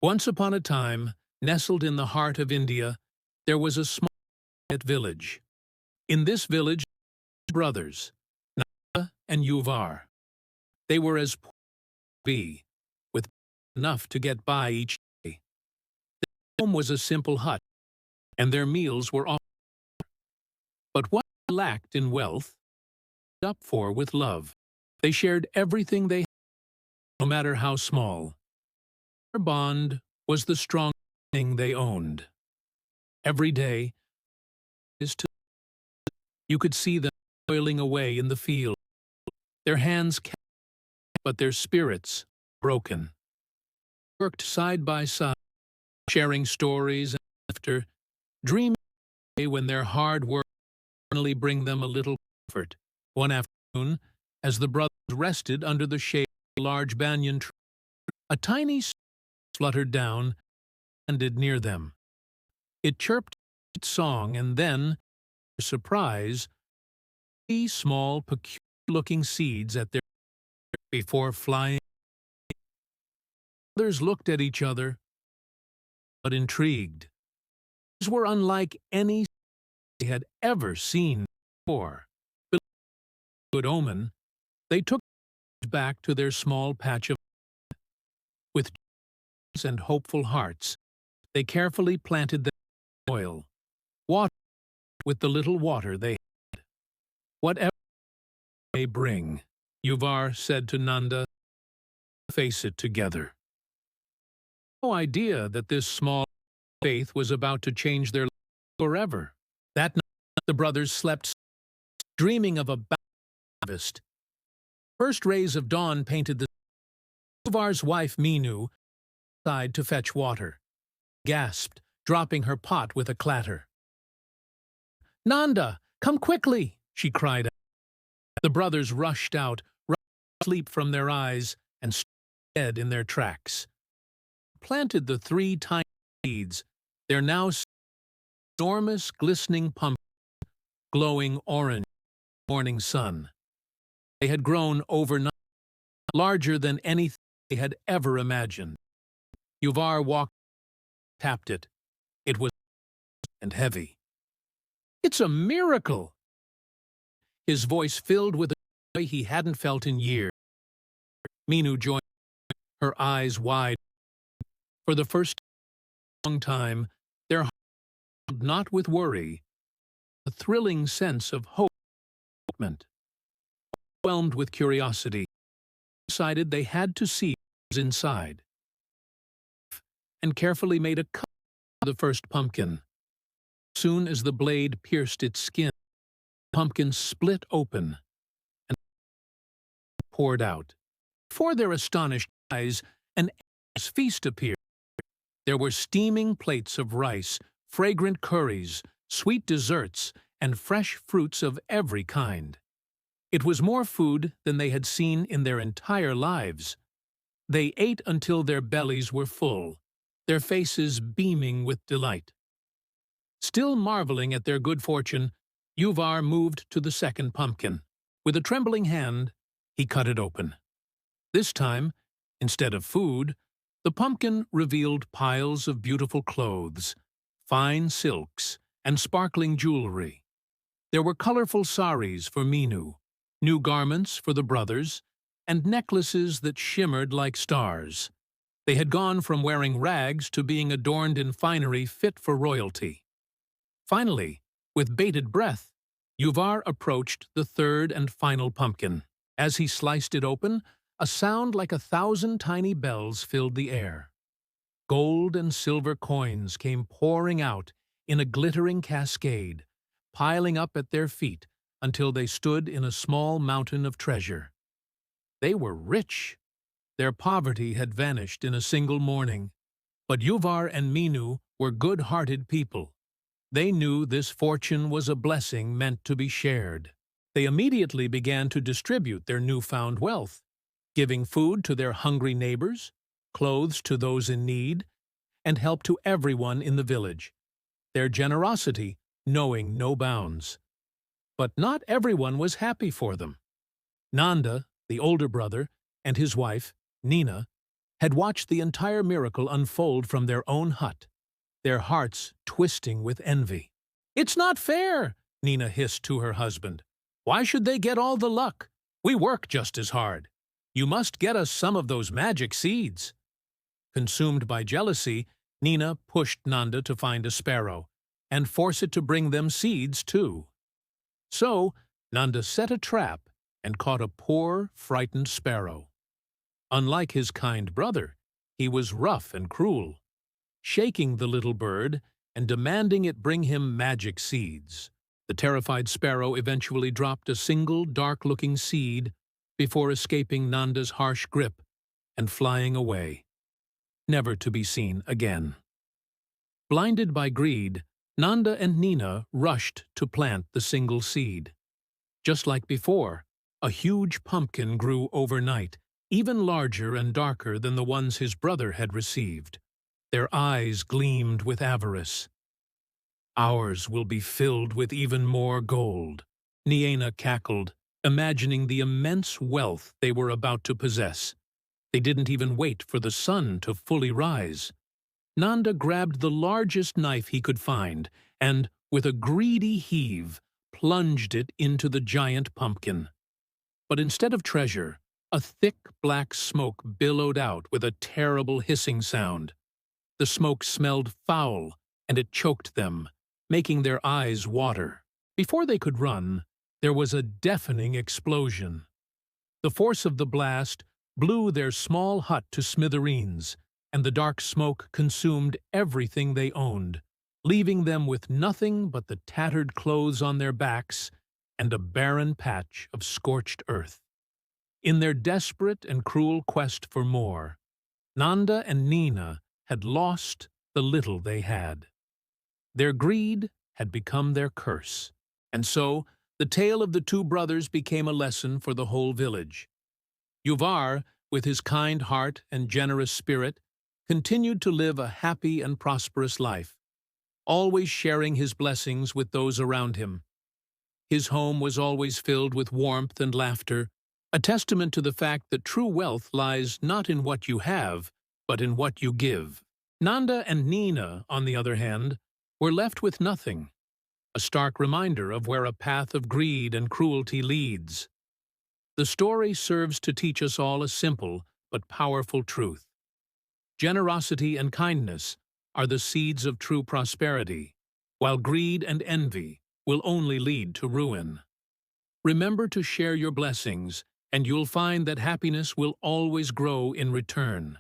Once upon a time, nestled in the heart of India, there was a small village. In this village, brothers, Nanda and Yuvar. They were as poor as could be, with enough to get by each day. Their home was a simple hut, and their meals were often. But what they lacked in wealth, they made up for with love. They shared everything they had, no matter how small. Their bond was the strongest thing they owned. Every day, you could see them toiling away in the field. Their hands kept, but their spirits broken. They worked side by side, sharing stories and laughter, dreaming of the day when their hard work would finally bring them a little comfort. One afternoon, as the brothers rested under the shade of a large banyan tree, a tiny sparrow fluttered down and landed near them. It chirped its song, and then, to their surprise, 3 small, peculiar-looking seeds at their feet before flying. Others looked at each other, but intrigued. These were unlike any they had ever seen before. With good omen, they took the back to their small patch of land. With joyous and hopeful hearts, they carefully planted them in soil, watered with the little water they had. Whatever may bring, Yuvar said to Nanda, face it together. No idea that this small faith was about to change their lives forever. That night, the brothers slept, dreaming of a harvest. First rays of dawn painted the sky. Yuvar's wife Meenu sighed to fetch water, gasped, dropping her pot with a clatter. "Nanda, come quickly!" she cried out. The brothers rushed out, sleep from their eyes, and stood dead in their tracks. Planted the 3 tiny seeds, there now stood enormous, glistening pumpkins, glowing orange in the morning sun. They had grown overnight, larger than anything they had ever imagined. Yuvar walked, tapped it. It was and heavy. "It's a miracle!" His voice filled with a joy he hadn't felt in years. Meenu joined, her eyes wide. For the first long time, their hearts filled not with worry, a thrilling sense of hope and excitement. Overwhelmed with curiosity, they decided they had to see what was inside, and carefully made a cut for the first pumpkin. As soon as the blade pierced its skin, the pumpkin split open and poured out. Before their astonished eyes, an endless feast appeared. There were steaming plates of rice, fragrant curries, sweet desserts, and fresh fruits of every kind. It was more food than they had seen in their entire lives. They ate until their bellies were full, their faces beaming with delight. Still marveling at their good fortune, Yuvar moved to the second pumpkin. With a trembling hand, he cut it open. This time, instead of food, the pumpkin revealed piles of beautiful clothes, fine silks, and sparkling jewelry. There were colorful saris for Meenu, new garments for the brothers, and necklaces that shimmered like stars. They had gone from wearing rags to being adorned in finery fit for royalty. Finally, with bated breath, Yuvar approached the third and final pumpkin. As he sliced it open, a sound like 1,000 tiny bells filled the air. Gold and silver coins came pouring out in a glittering cascade, piling up at their feet until they stood in a small mountain of treasure. They were rich. Their poverty had vanished in a single morning. But Yuvar and Meenu were good-hearted people. They knew this fortune was a blessing meant to be shared. They immediately began to distribute their newfound wealth, giving food to their hungry neighbors, clothes to those in need, and help to everyone in the village, their generosity knowing no bounds. But not everyone was happy for them. Nanda, the older brother, and his wife, Nina, had watched the entire miracle unfold from their own hut, their hearts twisting with envy. "It's not fair," Nina hissed to her husband. "Why should they get all the luck? We work just as hard. You must get us some of those magic seeds." Consumed by jealousy, Nina pushed Nanda to find a sparrow and force it to bring them seeds too. So, Nanda set a trap and caught a poor, frightened sparrow. Unlike his kind brother, he was rough and cruel, shaking the little bird and demanding it bring him magic seeds. The terrified sparrow eventually dropped a single dark-looking seed before escaping Nanda's harsh grip and flying away, never to be seen again. Blinded by greed, Nanda and Nina rushed to plant the single seed. Just like before, a huge pumpkin grew overnight, even larger and darker than the ones his brother had received. Their eyes gleamed with avarice. "Ours will be filled with even more gold," Niena cackled, imagining the immense wealth they were about to possess. They didn't even wait for the sun to fully rise. Nanda grabbed the largest knife he could find and, with a greedy heave, plunged it into the giant pumpkin. But instead of treasure, a thick black smoke billowed out with a terrible hissing sound. The smoke smelled foul, and it choked them, making their eyes water. Before they could run, there was a deafening explosion. The force of the blast blew their small hut to smithereens, and the dark smoke consumed everything they owned, leaving them with nothing but the tattered clothes on their backs and a barren patch of scorched earth. In their desperate and cruel quest for more, Nanda and Nina had lost the little they had. Their greed had become their curse, and so the tale of the two brothers became a lesson for the whole village. Yuvar, with his kind heart and generous spirit, continued to live a happy and prosperous life, always sharing his blessings with those around him. His home was always filled with warmth and laughter, a testament to the fact that true wealth lies not in what you have, but in what you give. Nanda and Nina, on the other hand, were left with nothing, a stark reminder of where a path of greed and cruelty leads. The story serves to teach us all a simple but powerful truth. Generosity and kindness are the seeds of true prosperity, while greed and envy will only lead to ruin. Remember to share your blessings, and you'll find that happiness will always grow in return.